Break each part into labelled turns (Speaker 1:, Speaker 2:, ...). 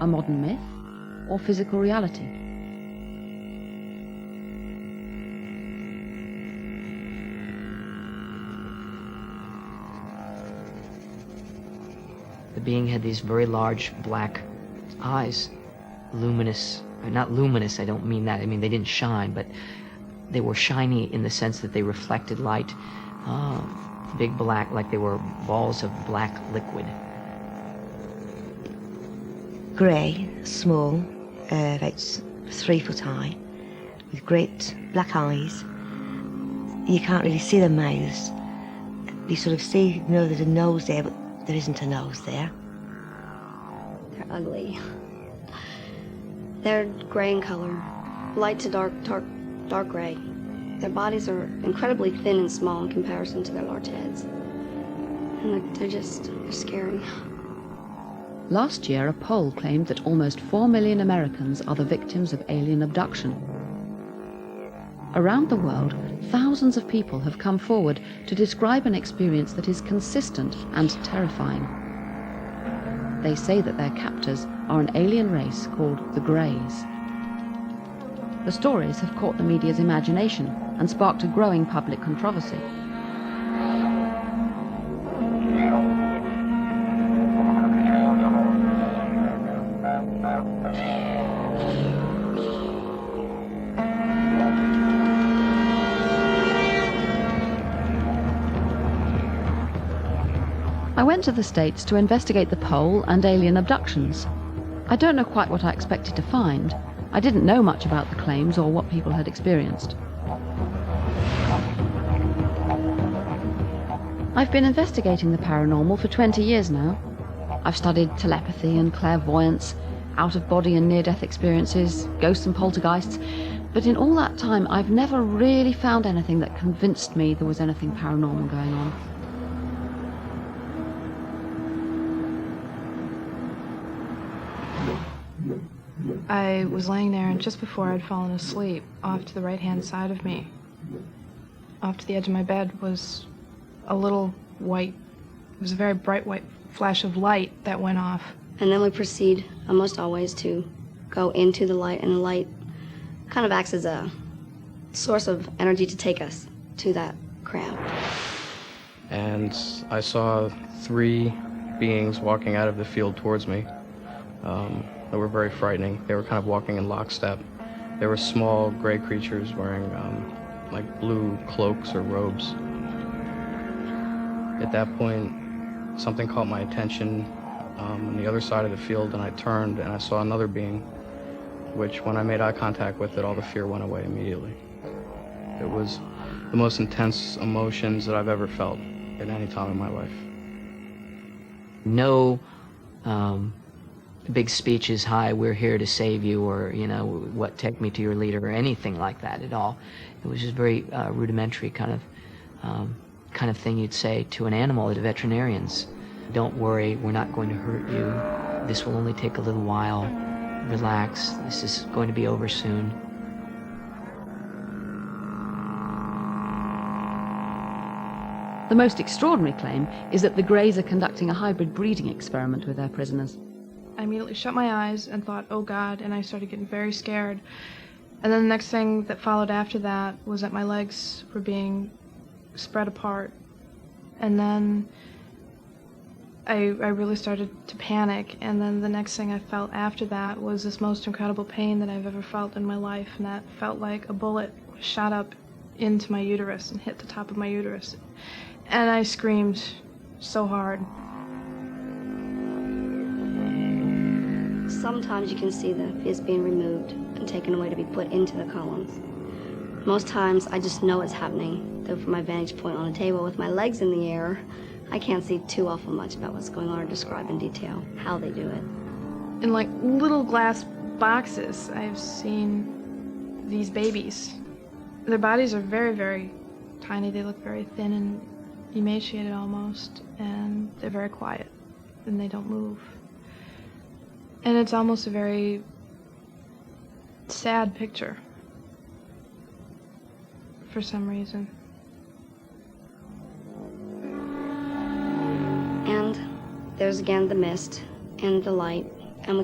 Speaker 1: a modern myth, or physical reality?
Speaker 2: The being had these very large black eyes, luminous, not luminous, I don't mean that, I mean they didn't shine, but they were shiny in the sense that they reflected light, big black, like they were balls of black liquid.
Speaker 3: Grey, small, about 3 foot high, with great black eyes. You can't really see their mouths. You sort of know there's a nose there, but there isn't a nose there.
Speaker 4: They're ugly. They're gray in color, light to dark gray. Their bodies are incredibly thin and small in comparison to their large heads. And they're scary.
Speaker 1: Last year, a poll claimed that almost 4 million Americans are the victims of alien abduction. Around the world, thousands of people have come forward to describe an experience that is consistent and terrifying. They say that their captors are an alien race called the Greys. The stories have caught the media's imagination and sparked a growing public controversy. I went to the States to investigate the poll and alien abductions. I don't know quite what I expected to find. I didn't know much about the claims or what people had experienced. I've been investigating the paranormal for 20 years now. I've studied telepathy and clairvoyance, out-of-body and near-death experiences, ghosts and poltergeists, but in all that time I've never really found anything that convinced me there was anything paranormal going on.
Speaker 5: I was laying there, and just before I'd fallen asleep, off to the right-hand side of me, off to the edge of my bed, was a little white, it was a very bright white flash of light that went off.
Speaker 4: And then we proceed, almost always, to go into the light, and the light kind of acts as a source of energy to take us to that crowd.
Speaker 6: And I saw 3 beings walking out of the field towards me. That were very frightening. They were kind of walking in lockstep. They were small gray creatures wearing like blue cloaks or robes. At that point, something caught my attention on the other side of the field, and I turned and I saw another being, which when I made eye contact with it, all the fear went away immediately. It was the most intense emotions that I've ever felt at any time in my life.
Speaker 2: No big speeches, hi, we're here to save you, or, you know, what, take me to your leader, or anything like that at all. It was just very rudimentary kind of thing you'd say to an animal at a veterinarian's. Don't worry, we're not going to hurt you. This will only take a little while. Relax, this is going to be over soon.
Speaker 1: The most extraordinary claim is that the Greys are conducting a hybrid breeding experiment with their prisoners.
Speaker 5: I immediately shut my eyes and thought, oh God, and I started getting very scared. And then the next thing that followed after that was that my legs were being spread apart. And then I really started to panic, and then the next thing I felt after that was this most incredible pain that I've ever felt in my life, and that felt like a bullet shot up into my uterus and hit the top of my uterus. And I screamed so hard.
Speaker 4: Sometimes you can see the fetus being removed and taken away to be put into the columns. Most times I just know it's happening, though from my vantage point on a table with my legs in the air, I can't see too awful much about what's going on or describe in detail how they do it.
Speaker 5: In like little glass boxes, I've seen these babies. Their bodies are very, very tiny. They look very thin and emaciated almost, and they're very quiet, and they don't move. And it's almost a very sad picture for some reason.
Speaker 4: And there's again the mist and the light and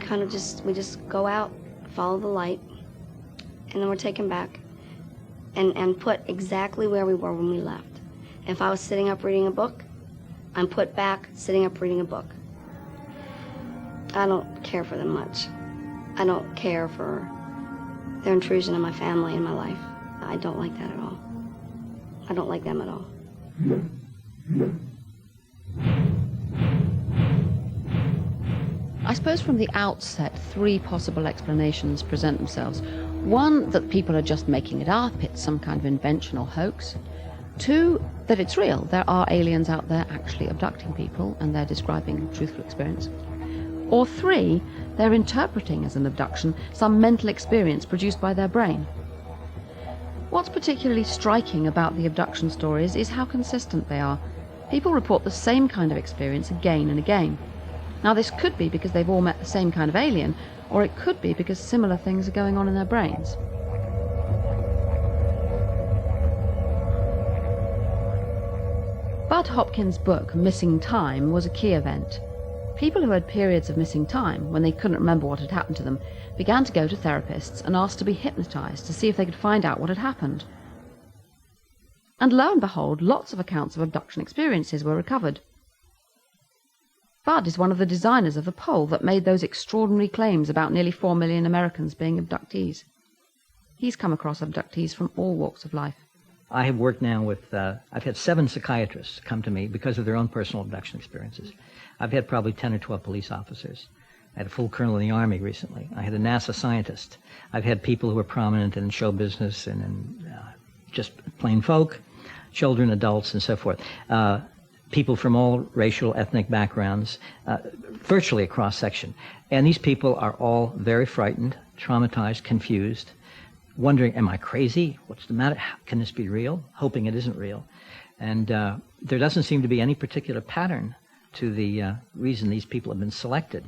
Speaker 4: we just go out, follow the light, and then we're taken back and put exactly where we were when we left. If I was sitting up reading a book, I'm put back sitting up reading a book. I don't care for them much. I don't care for their intrusion in my family and my life. I don't like that at all. I don't like them at all.
Speaker 1: I suppose from the outset, three possible explanations present themselves. One, that people are just making it up, it's some kind of invention or hoax. Two, that it's real. There are aliens out there actually abducting people, and they're describing truthful experience. Or three, they're interpreting as an abduction some mental experience produced by their brain. What's particularly striking about the abduction stories is how consistent they are. People report the same kind of experience again and again. Now, this could be because they've all met the same kind of alien, or it could be because similar things are going on in their brains. Bud Hopkins' book, Missing Time, was a key event. People who had periods of missing time, when they couldn't remember what had happened to them, began to go to therapists and asked to be hypnotized to see if they could find out what had happened. And lo and behold, lots of accounts of abduction experiences were recovered. Bud is one of the designers of the poll that made those extraordinary claims about nearly 4 million Americans being abductees. He's come across abductees from all walks of life.
Speaker 7: I have worked now with, I've had 7 psychiatrists come to me because of their own personal abduction experiences. I've had probably 10 or 12 police officers. I had a full colonel in the Army recently. I had a NASA scientist. I've had people who are prominent in show business and in just plain folk, children, adults, and so forth. People from all racial, ethnic backgrounds, virtually a cross-section. And these people are all very frightened, traumatized, confused, wondering, am I crazy? What's the matter? Can this be real? Hoping it isn't real. And there doesn't seem to be any particular pattern to the reason these people have been selected.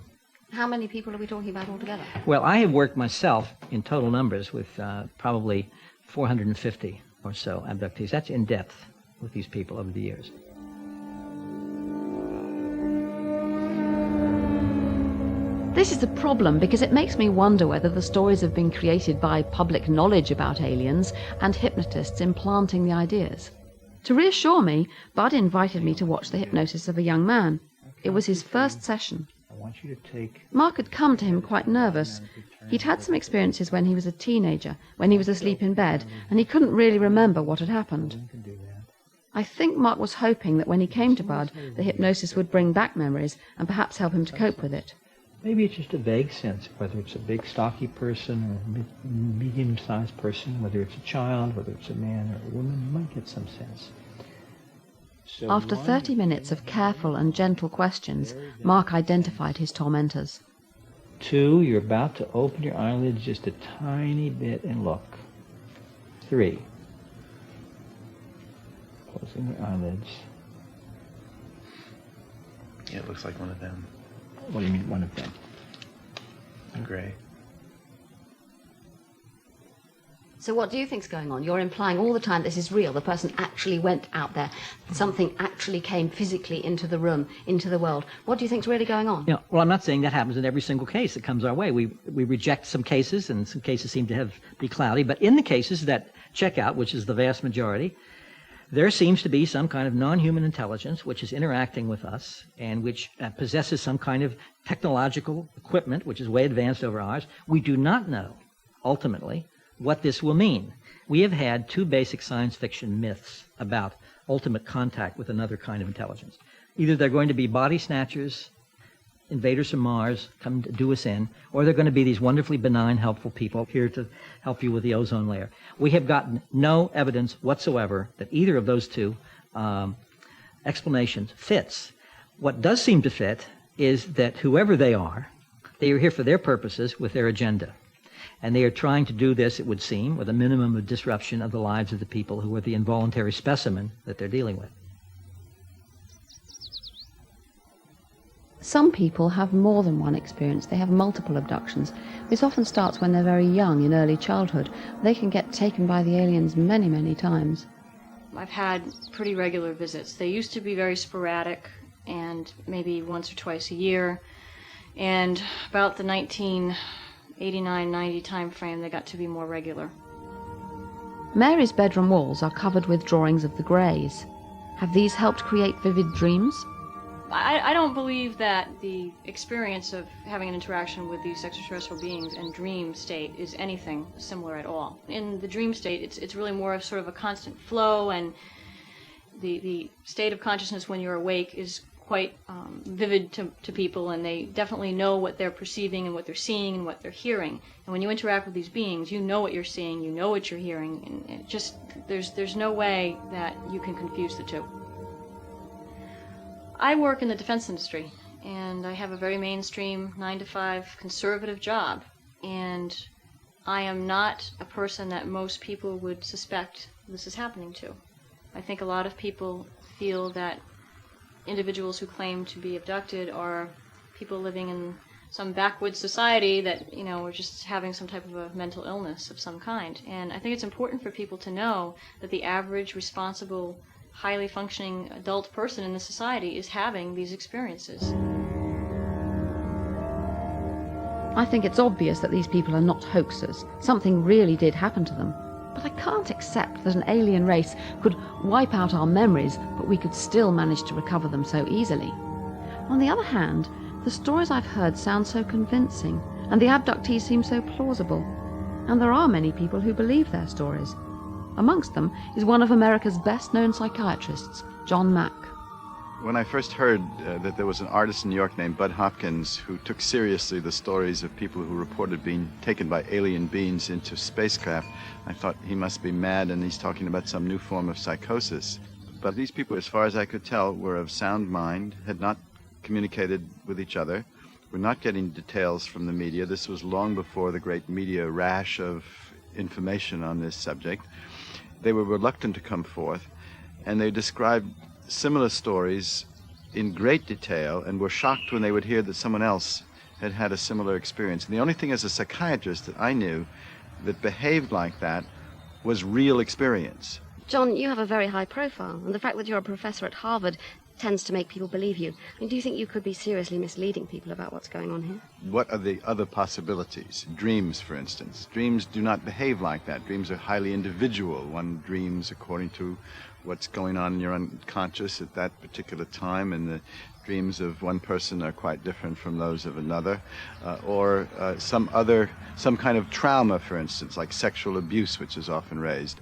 Speaker 1: How many people are we talking about altogether?
Speaker 7: Well, I have worked myself in total numbers with probably 450 or so abductees. That's in depth with these people over the years.
Speaker 1: This is a problem because it makes me wonder whether the stories have been created by public knowledge about aliens and hypnotists implanting the ideas. To reassure me, Bud invited me to watch the hypnosis of a young man. It was his first session.
Speaker 7: I want you to take...
Speaker 1: Mark had come to him quite nervous. He'd had some experiences when he was a teenager, when he was asleep in bed, and he couldn't really remember what had happened. I think Mark was hoping that when he came to Bud, the hypnosis would bring back memories and perhaps help him to cope with it.
Speaker 7: Maybe it's just a vague sense, whether it's a big, stocky person or a medium-sized person, whether it's a child, whether it's a man or a woman, you might get some sense. So
Speaker 1: After 30 minutes of careful and gentle questions, Mark identified his tormentors.
Speaker 7: 2, you're about to open your eyelids just a tiny bit and look. 3, closing your eyelids.
Speaker 8: Yeah, it looks like one of them.
Speaker 7: What do you mean, one of them?
Speaker 8: In gray.
Speaker 1: So what do you think's going on? You're implying all the time this is real. The person actually went out there. Something actually came physically into the room, into the world. What do you think's really going on?
Speaker 7: Yeah, well, I'm not saying that happens in every single case that comes our way. We reject some cases, and some cases seem to be cloudy. But in the cases that check out, which is the vast majority, there seems to be some kind of non-human intelligence which is interacting with us and which possesses some kind of technological equipment which is way advanced over ours. We do not know, ultimately, what this will mean. We have had 2 basic science fiction myths about ultimate contact with another kind of intelligence. Either they're going to be body snatchers, invaders from Mars, come to do us in, or they're going to be these wonderfully benign, helpful people here to help you with the ozone layer. We have gotten no evidence whatsoever that either of those 2 explanations fits. What does seem to fit is that whoever they are here for their purposes with their agenda. And they are trying to do this, it would seem, with a minimum of disruption of the lives of the people who are the involuntary specimen that they're dealing with.
Speaker 1: Some people have more than one experience. They have multiple abductions. This often starts when they're very young, in early childhood. They can get taken by the aliens many, many times.
Speaker 9: I've had pretty regular visits. They used to be very sporadic and maybe once or twice a year. And about the 1989-90 time frame, they got to be more regular.
Speaker 1: Mary's bedroom walls are covered with drawings of the Greys. Have these helped create vivid dreams?
Speaker 9: I don't believe that the experience of having an interaction with these extraterrestrial beings and dream state is anything similar at all. In the dream state, it's really more of sort of a constant flow, and the state of consciousness when you're awake is quite vivid to people, and they definitely know what they're perceiving and what they're seeing and what they're hearing. And when you interact with these beings, you know what you're seeing, you know what you're hearing, and it just there's no way that you can confuse the two. I work in the defense industry, and I have a very mainstream 9-to-5 conservative job, and I am not a person that most people would suspect this is happening to. I think a lot of people feel that individuals who claim to be abducted are people living in some backwoods society that, you know, are just having some type of a mental illness of some kind. And I think it's important for people to know that the average, responsible, highly functioning adult person in the society is having these experiences.
Speaker 1: I think it's obvious that these people are not hoaxers. Something really did happen to them. But I can't accept that an alien race could wipe out our memories, but we could still manage to recover them so easily. On the other hand, the stories I've heard sound so convincing, and the abductees seem so plausible. And there are many people who believe their stories. Amongst them is one of America's best-known psychiatrists, John Mack.
Speaker 10: When I first heard that there was an artist in New York named Bud Hopkins who took seriously the stories of people who reported being taken by alien beings into spacecraft, I thought he must be mad and he's talking about some new form of psychosis. But these people, as far as I could tell, were of sound mind, had not communicated with each other, were not getting details from the media. This was long before the great media rash of information on this subject. They were reluctant to come forth, and they described similar stories in great detail and were shocked when they would hear that someone else had had a similar experience. And the only thing as a psychiatrist that I knew that behaved like that was real experience.
Speaker 4: John, you have a very high profile, and the fact that you're a professor at Harvard tends to make people believe you. I mean, do you think you could be seriously misleading people about what's going on here?
Speaker 10: What are the other possibilities? Dreams, for instance. Dreams do not behave like that. Dreams are highly individual. One dreams according to what's going on in your unconscious at that particular time, and the dreams of one person are quite different from those of another. Or some kind of trauma, for instance, like sexual abuse, which is often raised.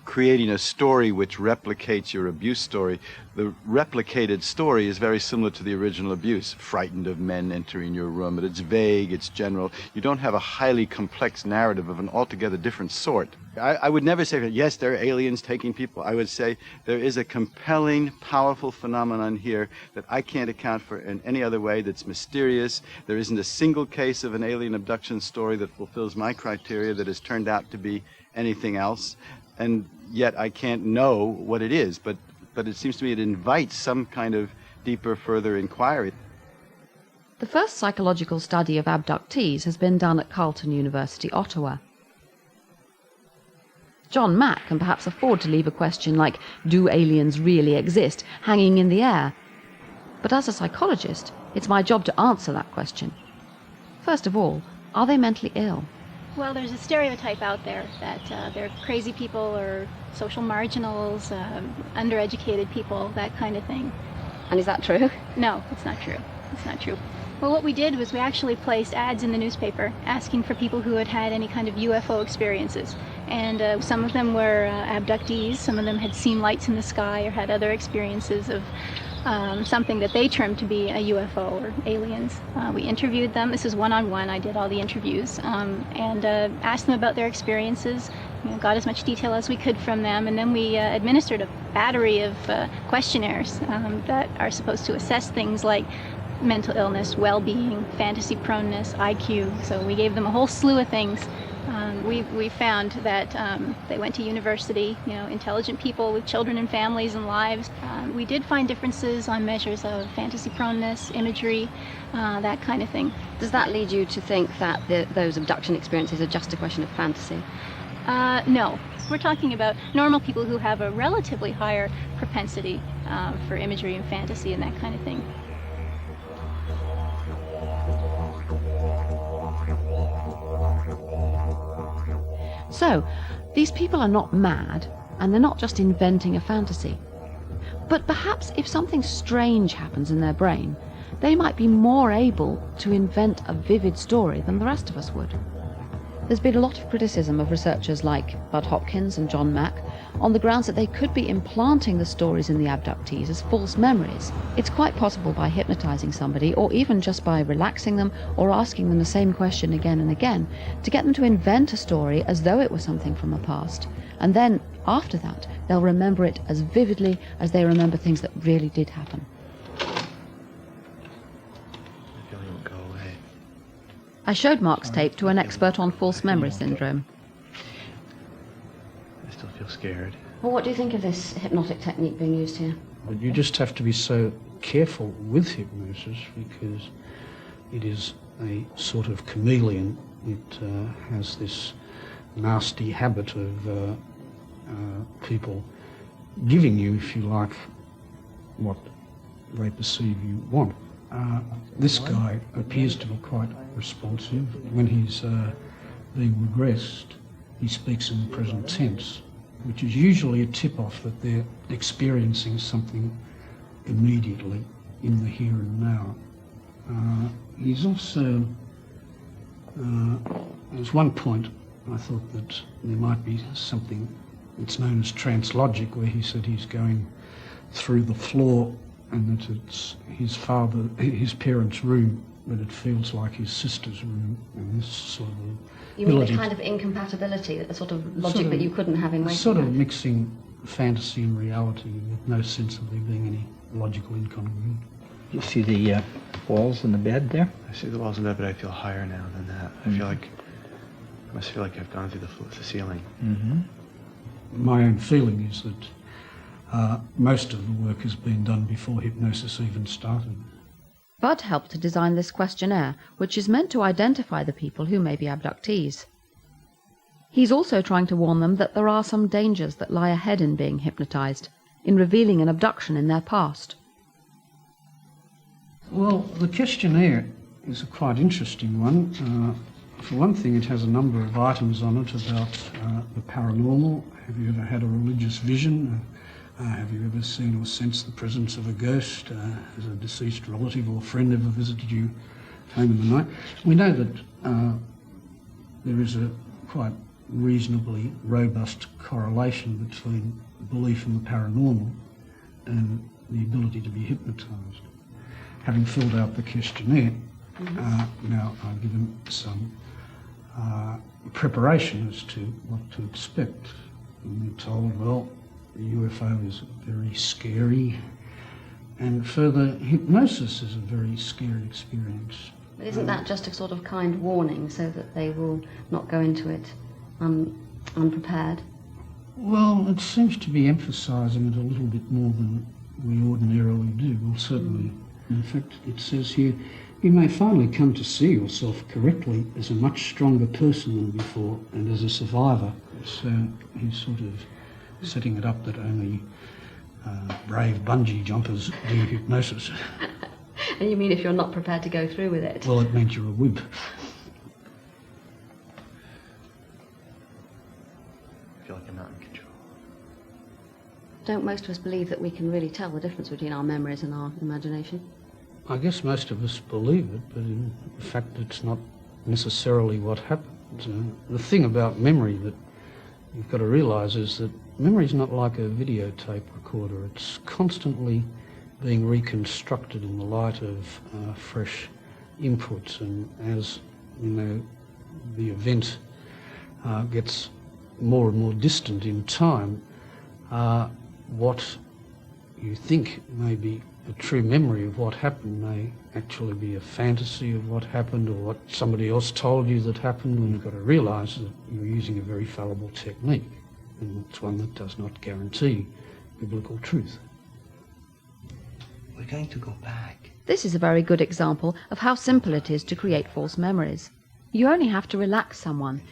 Speaker 10: Creating a story which replicates your abuse story. The replicated story is very similar to the original abuse. Frightened of men entering your room, but it's vague, it's general. You don't have a highly complex narrative of an altogether different sort. I would never say, yes, there are aliens taking people. I would say there is a compelling, powerful phenomenon here that I can't account for in any other way, that's mysterious. There isn't a single case of an alien abduction story that fulfills my criteria that has turned out to be anything else. And yet I can't know what it is, but it seems to me it invites some kind of deeper, further inquiry.
Speaker 1: The first psychological study of abductees has been done at Carleton University, Ottawa. John Mack can perhaps afford to leave a question like, do aliens really exist, hanging in the air? But as a psychologist, it's my job to answer that question. First of all, are they mentally ill?
Speaker 11: Well, there's a stereotype out there that they're crazy people or social marginals, undereducated people, that kind of thing.
Speaker 4: And is that true?
Speaker 11: No, it's not true. It's not true. Well, what we did was we actually placed ads in the newspaper asking for people who had had any kind of UFO experiences. And some of them were abductees, some of them had seen lights in the sky or had other experiences of something that they termed to be a UFO or aliens. We interviewed them. This is one-on-one. I did all the interviews and asked them about their experiences, got as much detail as we could from them, and then we administered a battery of questionnaires that are supposed to assess things like mental illness, well-being, fantasy proneness, IQ. So we gave them a whole slew of things. We found that they went to university, intelligent people with children and families and lives. We did find differences on measures of fantasy proneness, imagery, that kind of thing.
Speaker 4: Does that lead you to think that those abduction experiences are just a question of fantasy?
Speaker 11: No. We're talking about normal people who have a relatively higher propensity for imagery and fantasy and that kind of thing.
Speaker 1: So, these people are not mad, and they're not just inventing a fantasy. But perhaps if something strange happens in their brain, they might be more able to invent a vivid story than the rest of us would. There's been a lot of criticism of researchers like Bud Hopkins and John Mack on the grounds that they could be implanting the stories in the abductees as false memories. It's quite possible by hypnotizing somebody, or even just by relaxing them or asking them the same question again and again, to get them to invent a story as though it was something from the past. And then, after that, they'll remember it as vividly as they remember things that really did happen. I showed Mark's tape to an expert on false memory syndrome.
Speaker 8: I still feel scared.
Speaker 1: Well, what do you think of this hypnotic technique being used here?
Speaker 12: But you just have to be so careful with hypnosis because it is a sort of chameleon. It has this nasty habit of people giving you, if you like, what they perceive you want. This guy appears to be quite responsive. When he's being regressed, he speaks in the present tense, which is usually a tip-off that they're experiencing something immediately in the here and now. He's also, there's one point I thought that there might be something that's known as translogic, where he said he's going through the floor and that it's his parents' room, but it feels like his sister's room, and this sort of
Speaker 1: You mean the kind of incompatibility, a sort of logic that you couldn't have in waking
Speaker 12: sort of
Speaker 1: life?
Speaker 12: mixing fantasy and reality with no sense of there being any logical incongruity.
Speaker 7: You see the walls in the bed there?
Speaker 8: I see the walls in the bed, but I feel higher now than that. I feel like, I must feel like I've gone through the ceiling.
Speaker 7: Mm-hmm.
Speaker 12: My own feeling is that most of the work has been done before hypnosis even started.
Speaker 1: Bud helped to design this questionnaire, which is meant to identify the people who may be abductees. He's also trying to warn them that there are some dangers that lie ahead in being hypnotized, in revealing an abduction in their past.
Speaker 12: Well, the questionnaire is a quite interesting one. For one thing, it has a number of items on it about the paranormal. Have you ever had a religious vision? Have you ever seen or sensed the presence of a ghost? Has a deceased relative or friend ever visited you home in the night? We know that there is a quite reasonably robust correlation between belief in the paranormal and the ability to be hypnotised. Having filled out the questionnaire, now I've given some preparation as to what to expect. And they're told, well, the UFO is very scary, and further, hypnosis is a very scary experience.
Speaker 1: But isn't that just a sort of kind warning so that they will not go into it unprepared?
Speaker 12: Well, it seems to be emphasising it a little bit more than we ordinarily do. Well, certainly. In fact, it says here, you may finally come to see yourself correctly as a much stronger person than before and as a survivor. So he's sort of setting it up that only brave bungee jumpers do hypnosis.
Speaker 1: And you mean if you're not prepared to go through with it?
Speaker 12: Well, it means you're a wimp.
Speaker 8: I feel like I'm not in control.
Speaker 1: Don't most of us believe that we can really tell the difference between our memories and our imagination?
Speaker 12: I guess most of us believe it, but in fact it's not necessarily what happens. The thing about memory that you've got to realise is that memory is not like a videotape recorder. It's constantly being reconstructed in the light of fresh inputs, and as you know, the event gets more and more distant in time, what you think may be a true memory of what happened may actually be a fantasy of what happened, or what somebody else told you that happened, and you've got to realise that you're using a very fallible technique, and it's one that does not guarantee biblical truth.
Speaker 8: We're going to go back.
Speaker 1: This is a very good example of how simple it is to create false memories. You only have to relax someone,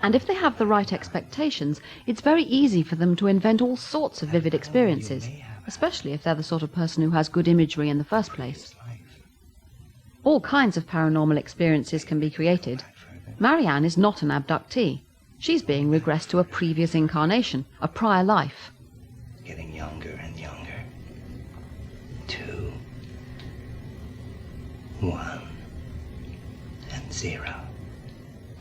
Speaker 1: and if they have the right expectations, it's very easy for them to invent all sorts of vivid experiences, especially if they're the sort of person who has good imagery in the first place. All kinds of paranormal experiences can be created. Marianne is not an abductee. She's being regressed to a previous incarnation, a prior life.
Speaker 13: Getting younger and younger. 2, 1, and 0.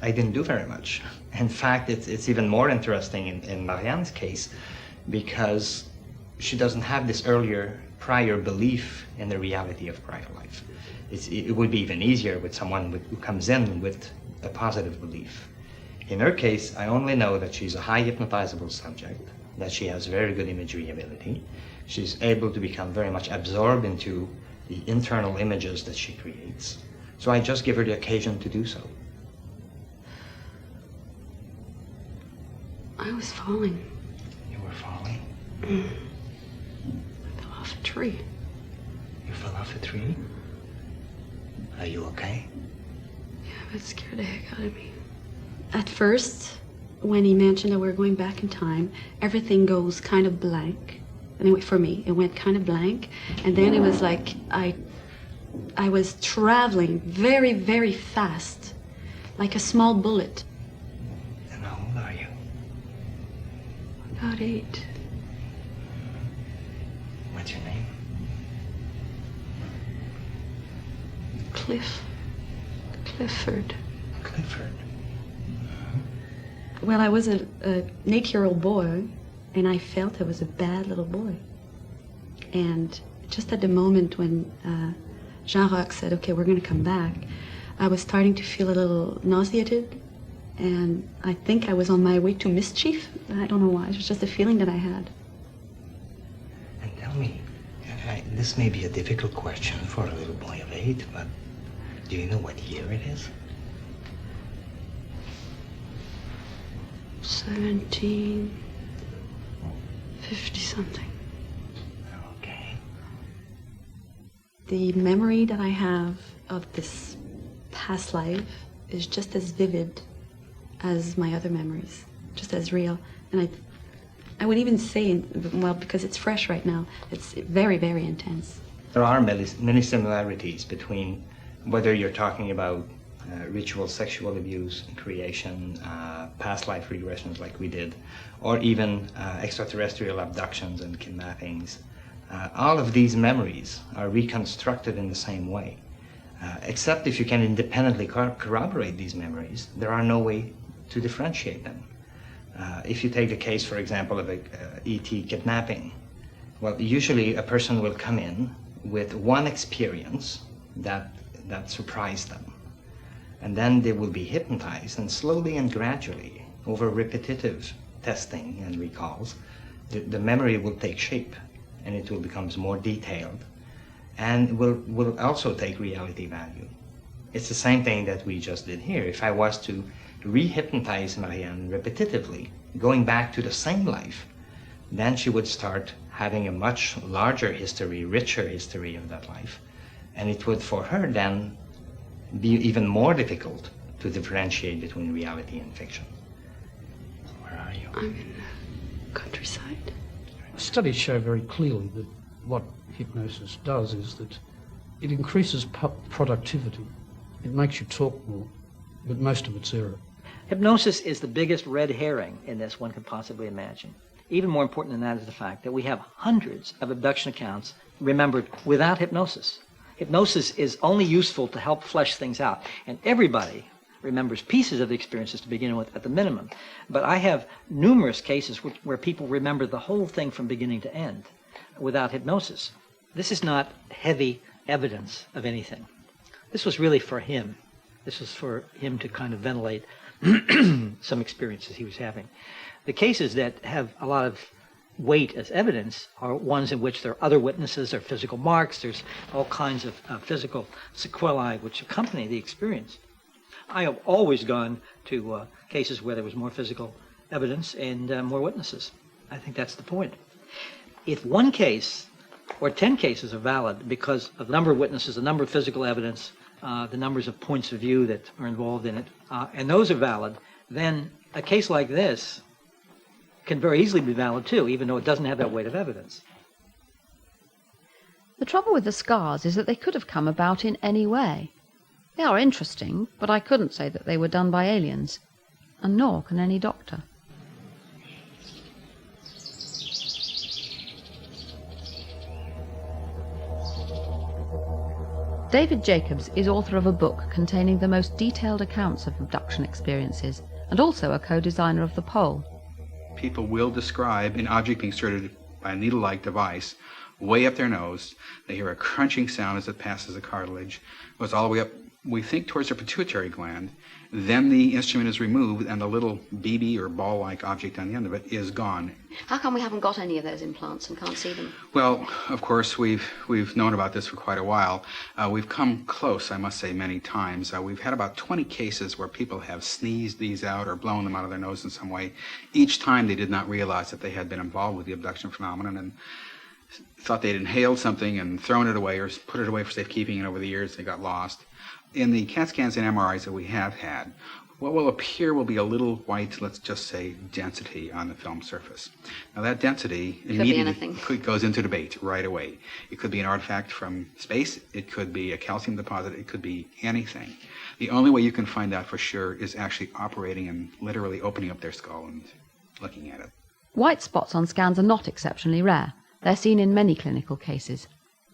Speaker 13: I didn't do very much. In fact, it's even more interesting in Marianne's case because she doesn't have this prior belief in the reality of prior life. It would be even easier with someone who comes in with a positive belief. In her case, I only know that she's a high hypnotizable subject, that she has very good imagery ability. She's able to become very much absorbed into the internal images that she creates. So I just give her the occasion to do so.
Speaker 14: I was falling.
Speaker 13: You were falling?
Speaker 14: I fell off a tree.
Speaker 13: You fell off a tree? Are you okay?
Speaker 14: Yeah, but it scared the heck out of me. At first, when he mentioned that we were going back in time, everything goes kind of blank. Anyway, for me, it went kind of blank. And then it was like I was traveling very, very fast, like a small bullet.
Speaker 13: And how old are you?
Speaker 14: About 8.
Speaker 13: What's your name?
Speaker 14: Clifford.
Speaker 13: Clifford.
Speaker 14: Well, I was an 8-year-old boy, and I felt I was a bad little boy. And just at the moment when Jean-Roch said, okay, we're going to come back, I was starting to feel a little nauseated, and I think I was on my way to mischief. I don't know why. It was just a feeling that I had.
Speaker 13: And tell me, this may be a difficult question for a little boy of 8, but do you know what year it is?
Speaker 14: 1750 something.
Speaker 13: Okay.
Speaker 14: The memory that I have of this past life is just as vivid as my other memories, just as real. And I would even say, well, because it's fresh right now, it's very, very intense.
Speaker 13: There are many similarities between whether you're talking about ritual sexual abuse, creation, past life regressions like we did, or even extraterrestrial abductions and kidnappings. All of these memories are reconstructed in the same way. Except if you can independently corroborate these memories, there are no way to differentiate them. If you take the case, for example, of a E.T. kidnapping, well, usually a person will come in with one experience that surprised them. And then they will be hypnotized, and slowly and gradually, over repetitive testing and recalls, the memory will take shape, and it will become more detailed, and will also take reality value. It's the same thing that we just did here. If I was to re-hypnotize Marianne repetitively, going back to the same life, then she would start having a much larger history, richer history of that life. And it would, for her then, be even more difficult to differentiate between reality and fiction. Where are you?
Speaker 14: I'm in the countryside.
Speaker 12: Studies show very clearly that what hypnosis does is that it increases productivity. It makes you talk more, but most of it's error.
Speaker 7: Hypnosis is the biggest red herring in this one could possibly imagine. Even more important than that is the fact that we have hundreds of abduction accounts remembered without hypnosis. Hypnosis is only useful to help flesh things out, and everybody remembers pieces of the experiences to begin with at the minimum. But I have numerous cases where people remember the whole thing from beginning to end without hypnosis. This is not heavy evidence of anything. This was really for him. This was for him to kind of ventilate some experiences he was having. The cases that have a lot of weight as evidence are ones in which there are other witnesses or physical marks. There's all kinds of physical sequelae which accompany the experience. I have always gone to cases where there was more physical evidence and more witnesses. I think that's the point. If one case or 10 cases are valid because of the number of witnesses, the number of physical evidence, the numbers of points of view that are involved in it, and those are valid, then a case like this can very easily be valid too, even though it doesn't have that weight of evidence.
Speaker 1: The trouble with the scars is that they could have come about in any way. They are interesting, but I couldn't say that they were done by aliens. and nor can any doctor. David Jacobs is author of a book containing the most detailed accounts of abduction experiences, and also a co-designer of the poll.
Speaker 15: People will describe an object being inserted by a needle-like device way up their nose. They hear a crunching sound as it passes the cartilage, goes all the way up, we think, towards their pituitary gland. Then the instrument is removed and the little BB or ball-like object on the end of it is gone.
Speaker 16: How come we haven't got any of those implants and can't see them?
Speaker 15: Well, of course, we've known about this for quite a while. We've come close, I must say, many times. We've had about 20 cases where people have sneezed these out or blown them out of their nose in some way. Each time they did not realize that they had been involved with the abduction phenomenon and thought they'd inhaled something and thrown it away or put it away for safekeeping, and over the years they got lost. In the CAT scans and MRIs that we have had, what will appear will be a little white, let's just say, density on the film surface. Now that density immediately goes into debate right away. It could be an artifact from space, it could be a calcium deposit, it could be anything. The only way you can find out for sure is actually operating and literally opening up their skull and looking at it.
Speaker 1: White spots on scans are not exceptionally rare. They're seen in many clinical cases.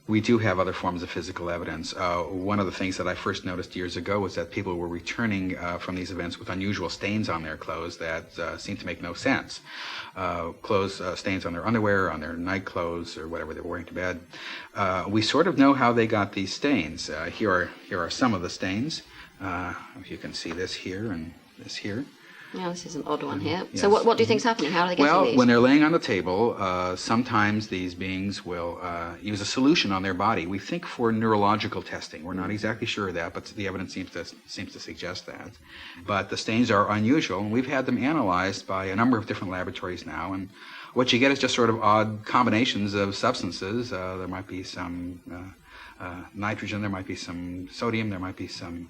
Speaker 15: We do have other forms of physical evidence. One of the things that I first noticed years ago was that people were returning from these events with unusual stains on their clothes that seemed to make no sense. Stains on their underwear, on their night clothes, or whatever they were wearing to bed. We sort of know how they got these stains. Here are some of the stains. If you can see this here and this here.
Speaker 16: Yeah, this is an odd one here.
Speaker 15: Yes.
Speaker 16: So what do you think's happening? How are they getting these?
Speaker 15: Well, when they're laying on the table, sometimes these beings will use a solution on their body. We think for neurological testing. We're not exactly sure of that, but the evidence seems to suggest that. But the stains are unusual, and we've had them analyzed by a number of different laboratories now. And what you get is just sort of odd combinations of substances. There might be some nitrogen, there might be some sodium, there might be some,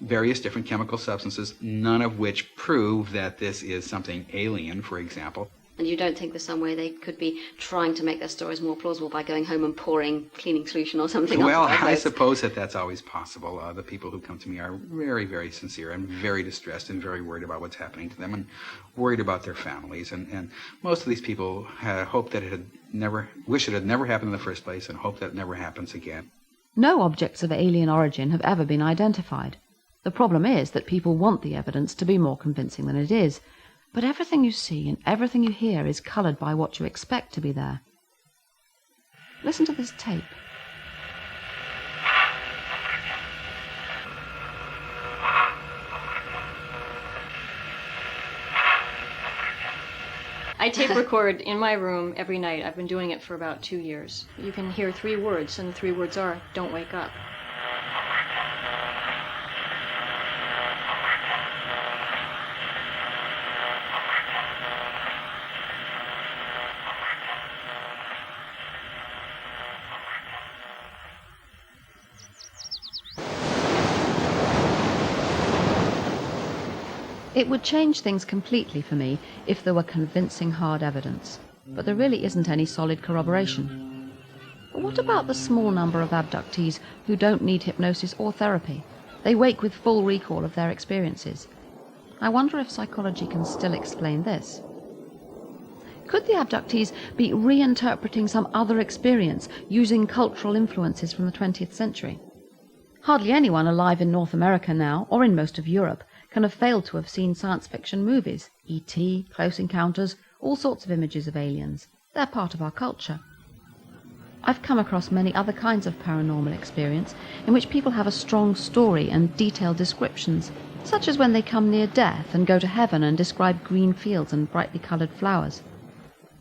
Speaker 15: various different chemical substances, none of which prove that this is something alien, for example.
Speaker 16: And you don't think there's some way they could be trying to make their stories more plausible by going home and pouring cleaning solution or something?
Speaker 15: Well, I suppose that's always possible. The people who come to me are very, very sincere and very distressed and very worried about what's happening to them and worried about their families. And most of these people hope that wish it had never happened in the first place and hope that it never happens again.
Speaker 1: No objects of alien origin have ever been identified. The problem is that people want the evidence to be more convincing than it is. But everything you see and everything you hear is coloured by what you expect to be there. Listen to this tape.
Speaker 9: I tape record in my room every night. I've been doing it for about 2 years. You can hear 3 words, and the 3 words are, "Don't wake up."
Speaker 1: It would change things completely for me if there were convincing hard evidence, but there really isn't any solid corroboration. But what about the small number of abductees who don't need hypnosis or therapy? They wake with full recall of their experiences. I wonder if psychology can still explain this. Could the abductees be reinterpreting some other experience using cultural influences from the 20th century? Hardly anyone alive in North America now, or in most of Europe, can have failed to have seen science fiction movies, E.T., Close Encounters, all sorts of images of aliens. They're part of our culture. I've come across many other kinds of paranormal experience in which people have a strong story and detailed descriptions, such as when they come near death and go to heaven and describe green fields and brightly coloured flowers.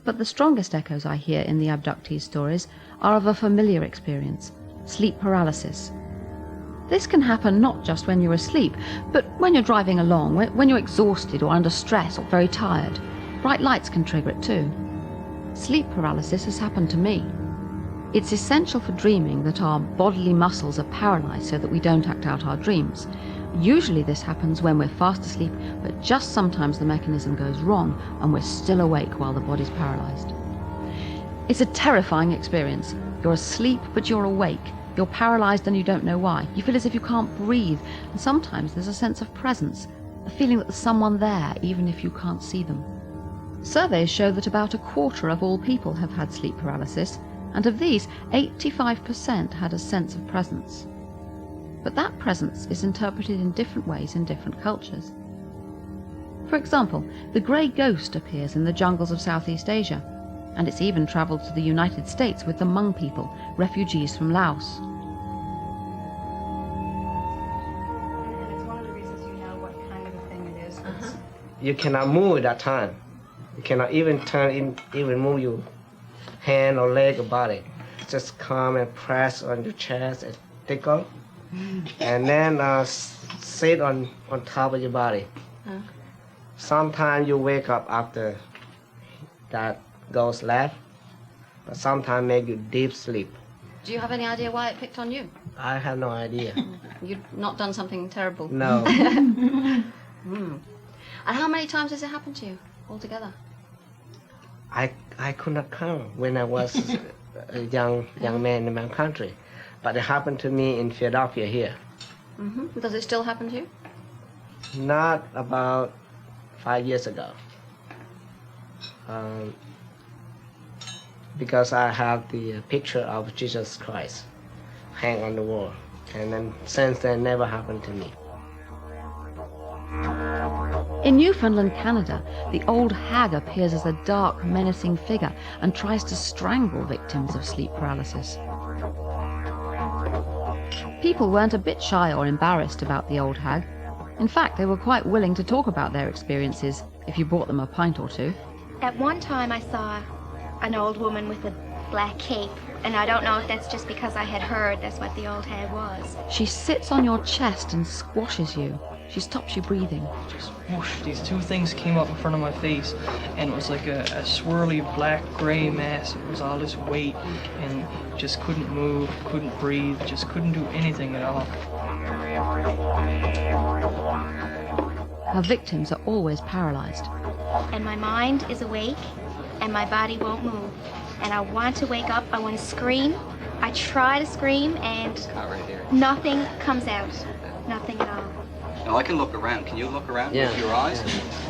Speaker 1: But the strongest echoes I hear in the abductees' stories are of a familiar experience, sleep paralysis. This can happen not just when you're asleep, but when you're driving along, when you're exhausted or under stress or very tired. Bright lights can trigger it too. Sleep paralysis has happened to me. It's essential for dreaming that our bodily muscles are paralyzed so that we don't act out our dreams. Usually this happens when we're fast asleep, but just sometimes the mechanism goes wrong and we're still awake while the body's paralyzed. It's a terrifying experience. You're asleep, but you're awake. You're paralyzed and you don't know why. You feel as if you can't breathe, and sometimes there's a sense of presence. the feeling that there's someone there even if you can't see them. Surveys show that about a quarter of all people have had sleep paralysis, and of these, 85% had a sense of presence. But that presence is interpreted in different ways in different cultures. For example, the grey ghost appears in the jungles of Southeast Asia, and it's even travelled to the United States with the Hmong people, refugees from Laos.
Speaker 17: It's one of the reasons you know what kind of a thing it is.
Speaker 18: You cannot move at that time. You cannot even turn, even move your hand or leg or body. Just come and press on your chest and tickle, and then sit on top of your body. Sometimes you wake up after that goes left, but sometimes make you deep sleep.
Speaker 16: Do you have any idea why it picked on you?
Speaker 18: I have no idea.
Speaker 16: You've not done something terrible?
Speaker 18: No.
Speaker 16: And how many times has it happened to you altogether?
Speaker 18: I could not count when I was a young man in my country, but it happened to me in Philadelphia here.
Speaker 16: Does it still happen to you?
Speaker 18: Not about 5 years ago. Because I have the picture of Jesus Christ hang on the wall, and then since then never happened to me.
Speaker 1: In Newfoundland, Canada, the old hag appears as a dark, menacing figure and tries to strangle victims of sleep paralysis. People weren't a bit shy or embarrassed about the old hag. In fact, they were quite willing to talk about their experiences if you bought them a pint or two.
Speaker 19: At one time I saw an old woman with a black cape, and I don't know if that's just because I had heard that's what the old hag was.
Speaker 1: She sits on your chest and squashes you. She stops you breathing.
Speaker 20: Just whoosh, these two things came up in front of my face, and it was like a swirly black gray mass. It was all this weight, and just couldn't move, couldn't breathe, just couldn't do anything at all.
Speaker 1: Her victims are always paralyzed.
Speaker 19: And my mind is awake, and my body won't move. And I want to wake up, I want to scream. I try to scream, and nothing comes out. Nothing at all.
Speaker 21: Now I can look around. Can you look around
Speaker 18: Yeah.
Speaker 21: with your eyes?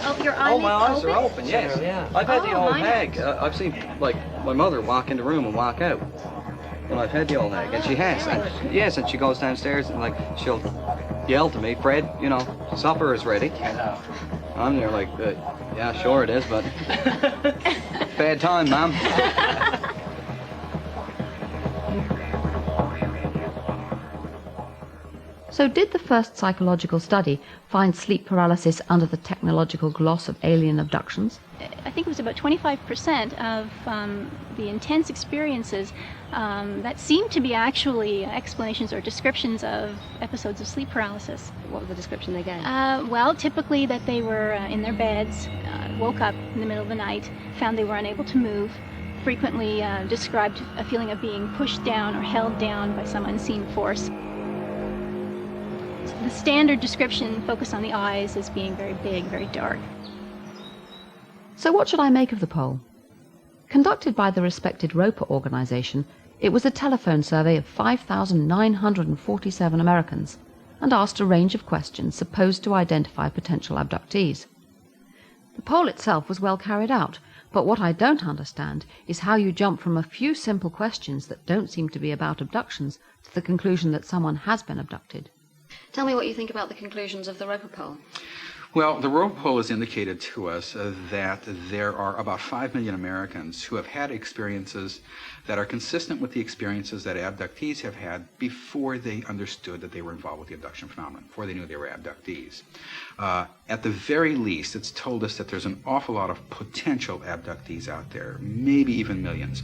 Speaker 19: Oh, your
Speaker 21: Oh, my eyes
Speaker 19: open?
Speaker 21: are open, yes.
Speaker 18: Yeah.
Speaker 21: I've had the
Speaker 19: Oh,
Speaker 21: old
Speaker 19: mine
Speaker 21: hag. I've seen, like, my mother walk in the room and walk out. And I've had the old hag, and she has. And, yes, and she goes downstairs and, like, she'll yell to me, Fred, you know, supper is ready. I'm there like, yeah, sure it is, but bad time, Mom.
Speaker 1: So did the first psychological study find sleep paralysis under the technological gloss of alien abductions?
Speaker 11: I think it was about 25% of the intense experiences that seemed to be actually explanations or descriptions of episodes of sleep paralysis.
Speaker 16: What was the description they gave?
Speaker 11: Well, typically that they were in their beds, woke up in the middle of the night, found they were unable to move, frequently described a feeling of being pushed down or held down by some unseen force. The standard description focused on the eyes as being very big, very dark.
Speaker 1: So what should I make of the poll? Conducted by the respected Roper organization, it was a telephone survey of 5,947 Americans and asked a range of questions supposed to identify potential abductees. The poll itself was well carried out, but what I don't understand is how you jump from a few simple questions that don't seem to be about abductions to the conclusion that someone has been abducted.
Speaker 16: Tell me what you think about the conclusions of the Roper poll.
Speaker 15: Well, the Roper poll has indicated to us that there are about 5 million Americans who have had experiences that are consistent with the experiences that abductees have had before they understood that they were involved with the abduction phenomenon, before they knew they were abductees. At the very least, it's told us that there's an awful lot of potential abductees out there, maybe even millions.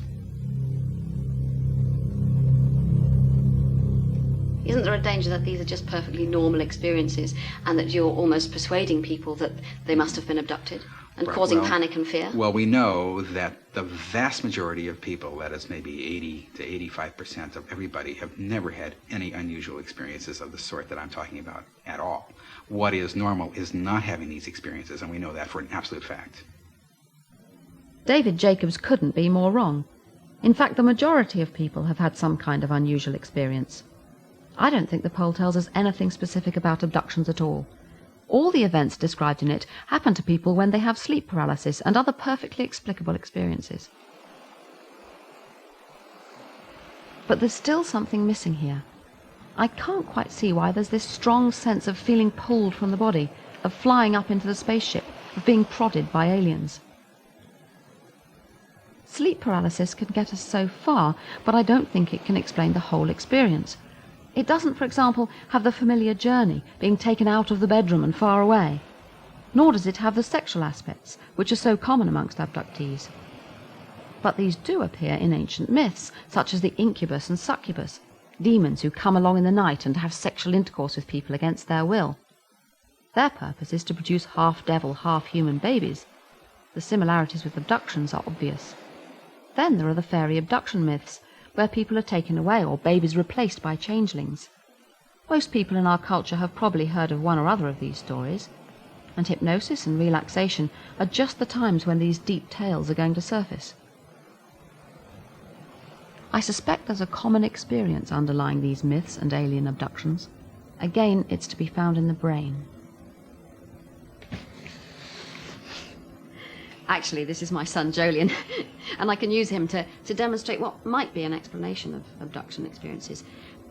Speaker 16: Isn't there a danger that these are just perfectly normal experiences and that you're almost persuading people that they must have been abducted and
Speaker 15: Right,
Speaker 16: causing
Speaker 15: well,
Speaker 16: panic and fear?
Speaker 15: Well, we know that the vast majority of people, that is maybe 80 to 85% of everybody, have never had any unusual experiences of the sort that I'm talking about at all. What is normal is not having these experiences, and we know that for an absolute fact.
Speaker 1: David Jacobs couldn't be more wrong. In fact, the majority of people have had some kind of unusual experience. I don't think the poll tells us anything specific about abductions at all. All the events described in it happen to people when they have sleep paralysis and other perfectly explicable experiences. But there's still something missing here. I can't quite see why there's this strong sense of feeling pulled from the body, of flying up into the spaceship, of being prodded by aliens. Sleep paralysis can get us so far, but I don't think it can explain the whole experience. It doesn't, for example, have the familiar journey, being taken out of the bedroom and far away. Nor does it have the sexual aspects, which are so common amongst abductees. But these do appear in ancient myths, such as the incubus and succubus, demons who come along in the night and have sexual intercourse with people against their will. Their purpose is to produce half-devil, half-human babies. The similarities with abductions are obvious. Then there are the fairy abduction myths, where people are taken away or babies replaced by changelings. Most people in our culture have probably heard of one or other of these stories, and hypnosis and relaxation are just the times when these deep tales are going to surface. I suspect there's a common experience underlying these myths and alien abductions. Again, it's to be found in the brain.
Speaker 3: Actually, this is my son, Jolien, and I can use him to demonstrate what might be an explanation of abduction experiences.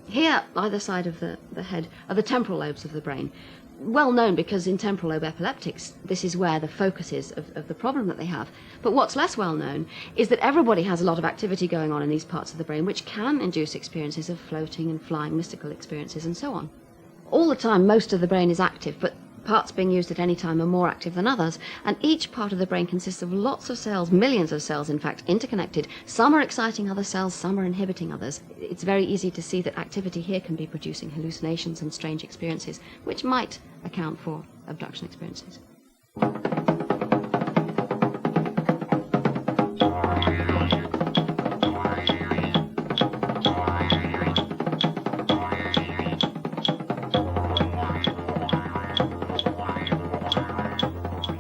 Speaker 3: Here, either side of the head, are the temporal lobes of the brain. Well known because in temporal lobe epileptics, this is where the focus is of the problem that they have. But what's less well known is that everybody has a lot of activity going on in these parts of the brain, which can induce experiences of floating and flying, mystical experiences, and so on. All the time, most of the brain is active, but parts being used at any time are more active than others, and each part of the brain consists of lots of cells, millions of cells in fact, interconnected. Some are exciting other cells, some are inhibiting others. It's very easy to see that activity here can be producing hallucinations and strange experiences, which might account for abduction experiences.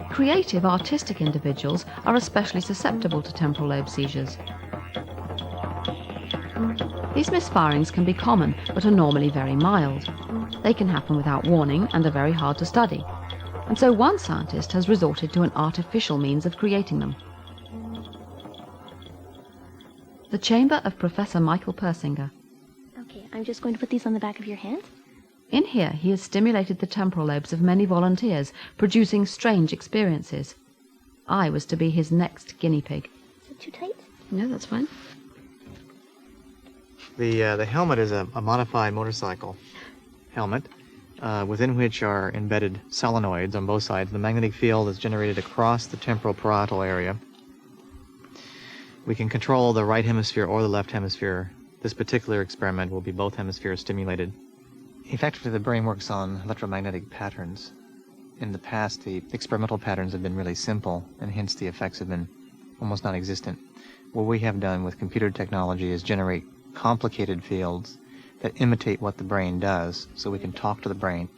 Speaker 1: Creative, artistic individuals are especially susceptible to temporal lobe seizures. These misfirings can be common, but are normally very mild. They can happen without warning and are very hard to study. And so one scientist has resorted to an artificial means of creating them. The chamber of Professor Michael Persinger.
Speaker 19: Okay, I'm just going to put these on the back of your hand.
Speaker 1: In here, he has stimulated the temporal lobes of many volunteers, producing strange experiences. I was to be his next guinea pig.
Speaker 19: Is it too tight?
Speaker 3: No, that's fine.
Speaker 8: The helmet is a modified motorcycle helmet within which are embedded solenoids on both sides. The magnetic field is generated across the temporal parietal area. We can control the right hemisphere or the left hemisphere. This particular experiment will be both hemispheres stimulated. Effectively, the brain works on electromagnetic patterns. In the past, the experimental patterns have been really simple, and hence the effects have been almost non-existent. What we have done with computer technology is generate complicated fields that imitate what the brain does, so we can talk to the brain.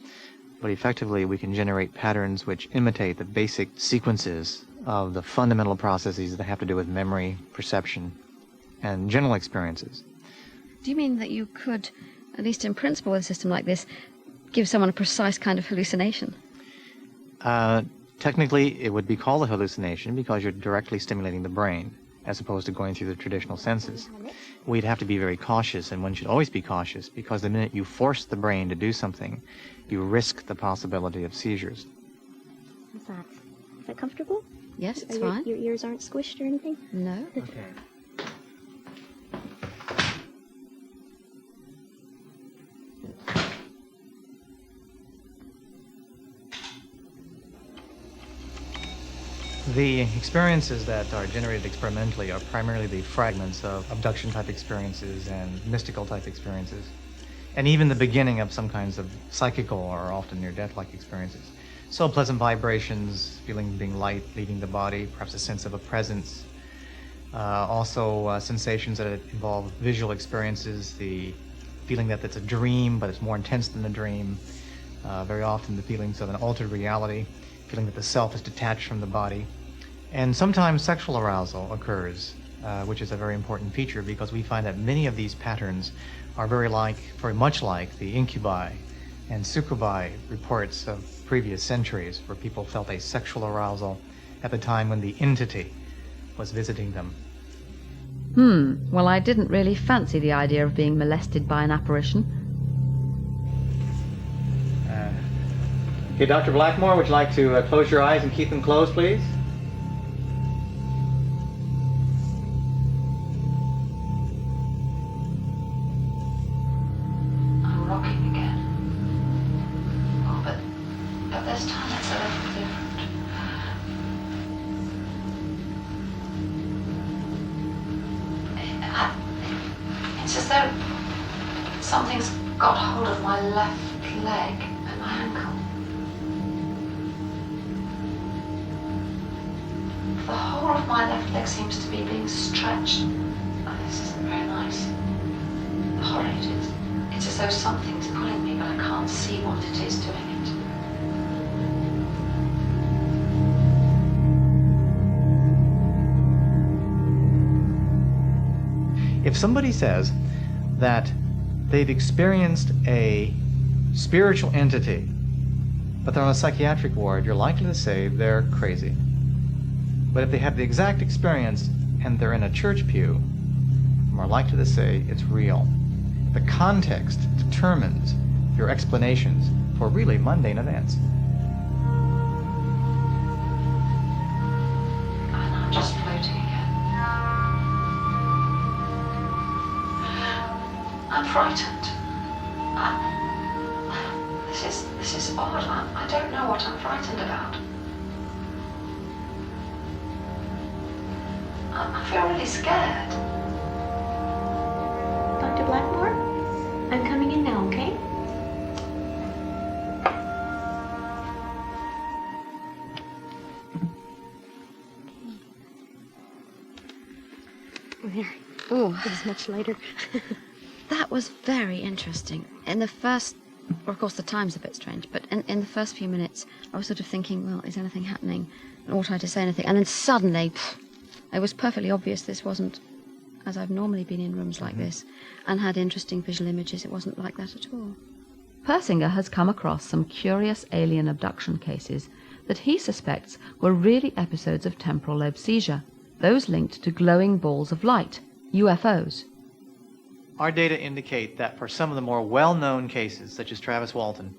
Speaker 8: But effectively, we can generate patterns which imitate the basic sequences of the fundamental processes that have to do with memory, perception, and general experiences.
Speaker 3: Do you mean that you could, at least in principle with a system like this, give someone a precise kind of hallucination?
Speaker 8: Technically, it would be called a hallucination because you're directly stimulating the brain, as opposed to going through the traditional senses. We'd have to be very cautious, and one should always be cautious, because the minute you force the brain to do something, you risk the possibility of seizures.
Speaker 19: How's that? Is that comfortable?
Speaker 3: Yes, it's
Speaker 19: your,
Speaker 3: fine.
Speaker 19: Your ears aren't squished or anything?
Speaker 3: No.
Speaker 8: Okay. The experiences that are generated experimentally are primarily the fragments of abduction-type experiences and mystical-type experiences, and even the beginning of some kinds of psychical or often near-death-like experiences. So pleasant vibrations, feeling being light, leaving the body, perhaps a sense of a presence. Also sensations that involve visual experiences, the feeling that it's a dream, but it's more intense than a dream. Very often the feelings of an altered reality, feeling that the self is detached from the body. And sometimes sexual arousal occurs, which is a very important feature because we find that many of these patterns are very much like the incubi And Sukubai reports of previous centuries where people felt a sexual arousal at the time when the entity was visiting them.
Speaker 1: Well, I didn't really fancy the idea of being molested by an apparition.
Speaker 8: Okay, Dr. Blackmore, would you like to close your eyes and keep them closed, please?
Speaker 1: I'm rocking again. Oh, but this time it's a little different. It's as though something's got hold of my left leg and my ankle. The whole of my left leg seems to be being stretched. Oh, this isn't very nice. Horrid. It's as though something's pulling me, but I can't see what it is doing it.
Speaker 8: If somebody says that they've experienced a spiritual entity, but they're on a psychiatric ward, you're likely to say they're crazy. But if they have the exact experience and they're in a church pew, you're more likely to say it's real. The context determines your explanations for really mundane events.
Speaker 1: And I'm just floating again. I'm frightened. This is odd. I don't know what I'm frightened about. I feel really scared.
Speaker 16: Dr. Blackmore, I'm coming in now, okay?
Speaker 3: Oh, it was much lighter. That was very interesting. In the first, or of course the time's a bit strange, but in the first few minutes I was sort of thinking, well, is anything happening? And ought I to say anything? And then suddenly, it was perfectly obvious this wasn't, as I've normally been in rooms like this, and had interesting visual images. It wasn't like that at all.
Speaker 1: Persinger has come across some curious alien abduction cases that he suspects were really episodes of temporal lobe seizure, those linked to glowing balls of light, UFOs.
Speaker 8: Our data indicate that for some of the more well-known cases, such as Travis Walton,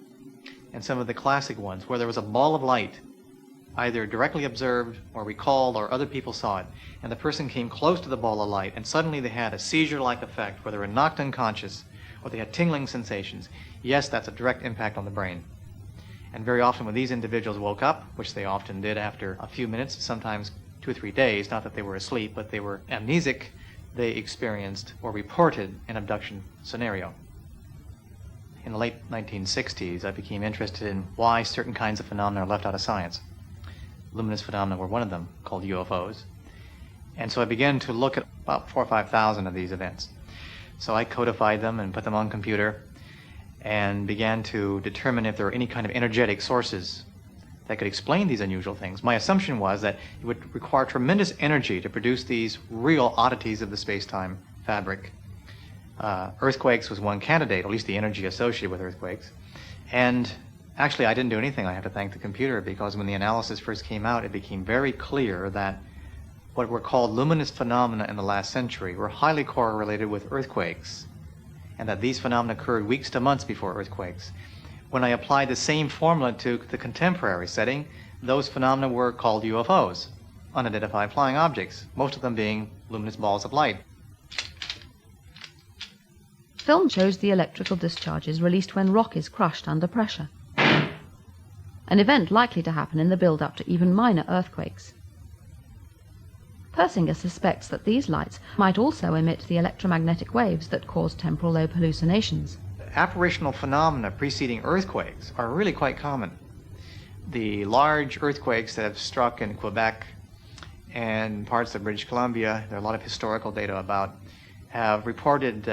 Speaker 8: and some of the classic ones where there was a ball of light, either directly observed or recalled or other people saw it, and the person came close to the ball of light and suddenly they had a seizure-like effect where they were knocked unconscious or they had tingling sensations, yes, that's a direct impact on the brain. And very often when these individuals woke up, which they often did after a few minutes, sometimes 2 or 3 days, not that they were asleep, but they were amnesic, they experienced or reported an abduction scenario. In the late 1960s, I became interested in why certain kinds of phenomena are left out of science. Luminous phenomena were one of them, called UFOs. And so I began to look at about 4,000 or 5,000 of these events. So I codified them and put them on computer and began to determine if there were any kind of energetic sources that could explain these unusual things. My assumption was that it would require tremendous energy to produce these real oddities of the space-time fabric. Earthquakes was one candidate, at least the energy associated with earthquakes. And actually, I didn't do anything. I have to thank the computer, because when the analysis first came out, it became very clear that what were called luminous phenomena in the last century were highly correlated with earthquakes, and that these phenomena occurred weeks to months before earthquakes. When I applied the same formula to the contemporary setting, those phenomena were called UFOs, unidentified flying objects, most of them being luminous balls of light.
Speaker 1: Film shows the electrical discharges released when rock is crushed under pressure, an event likely to happen in the build-up to even minor earthquakes. Persinger suspects that these lights might also emit the electromagnetic waves that cause temporal lobe hallucinations.
Speaker 8: Apparitional phenomena preceding earthquakes are really quite common. The large earthquakes that have struck in Quebec and parts of British Columbia, there are a lot of historical data about, have reported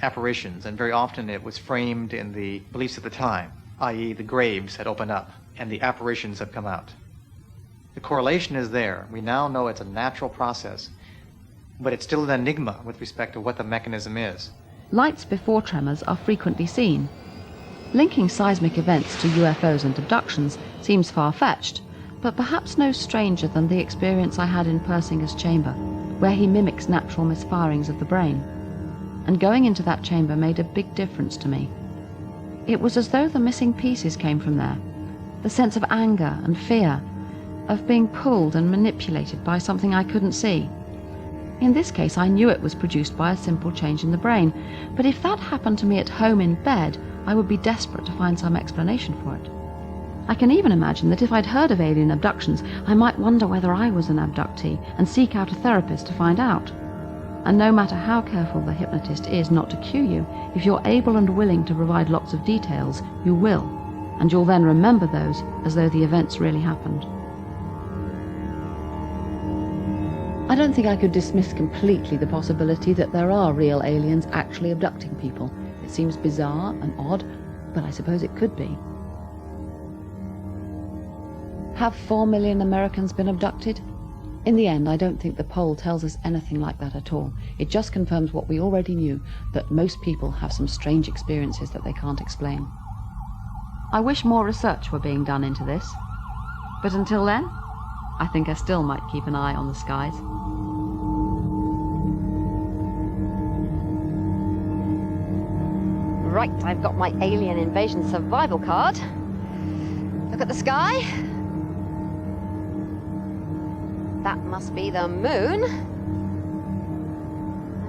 Speaker 8: apparitions, and very often it was framed in the beliefs of the time, i.e. the graves had opened up and the apparitions have come out. The correlation is there. We now know it's a natural process, but it's still an enigma with respect to what the mechanism is.
Speaker 1: Lights before tremors are frequently seen. Linking seismic events to UFOs and abductions seems far-fetched, but perhaps no stranger than the experience I had in Persinger's chamber, where he mimics natural misfirings of the brain. And going into that chamber made a big difference to me. It was as though the missing pieces came from there, the sense of anger and fear, of being pulled and manipulated by something I couldn't see. In this case, I knew it was produced by a simple change in the brain, but if that happened to me at home in bed, I would be desperate to find some explanation for it. I can even imagine that if I'd heard of alien abductions, I might wonder whether I was an abductee and seek out a therapist to find out. And no matter how careful the hypnotist is not to cue you, if you're able and willing to provide lots of details, you will, and you'll then remember those as though the events really happened. I don't think I could dismiss completely the possibility that there are real aliens actually abducting people. It seems bizarre and odd, but I suppose it could be. Have 4 million Americans been abducted? In the end, I don't think the poll tells us anything like that at all. It just confirms what we already knew, that most people have some strange experiences that they can't explain. I wish more research were being done into this, but until then, I think I still might keep an eye on the skies.
Speaker 3: Right, I've got my alien invasion survival card. Look at the sky. That must be the moon.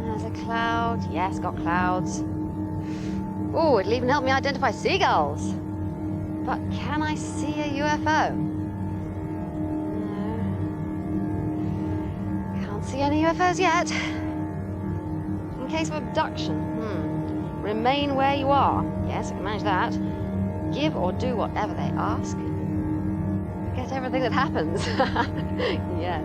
Speaker 3: There's a cloud. Yes, got clouds. Oh, it'll even help me identify seagulls. But can I see a UFO? No. Can't see any UFOs yet. In case of abduction, remain where you are. Yes, I can manage that. Give or do whatever they ask. Get everything that happens. Yes.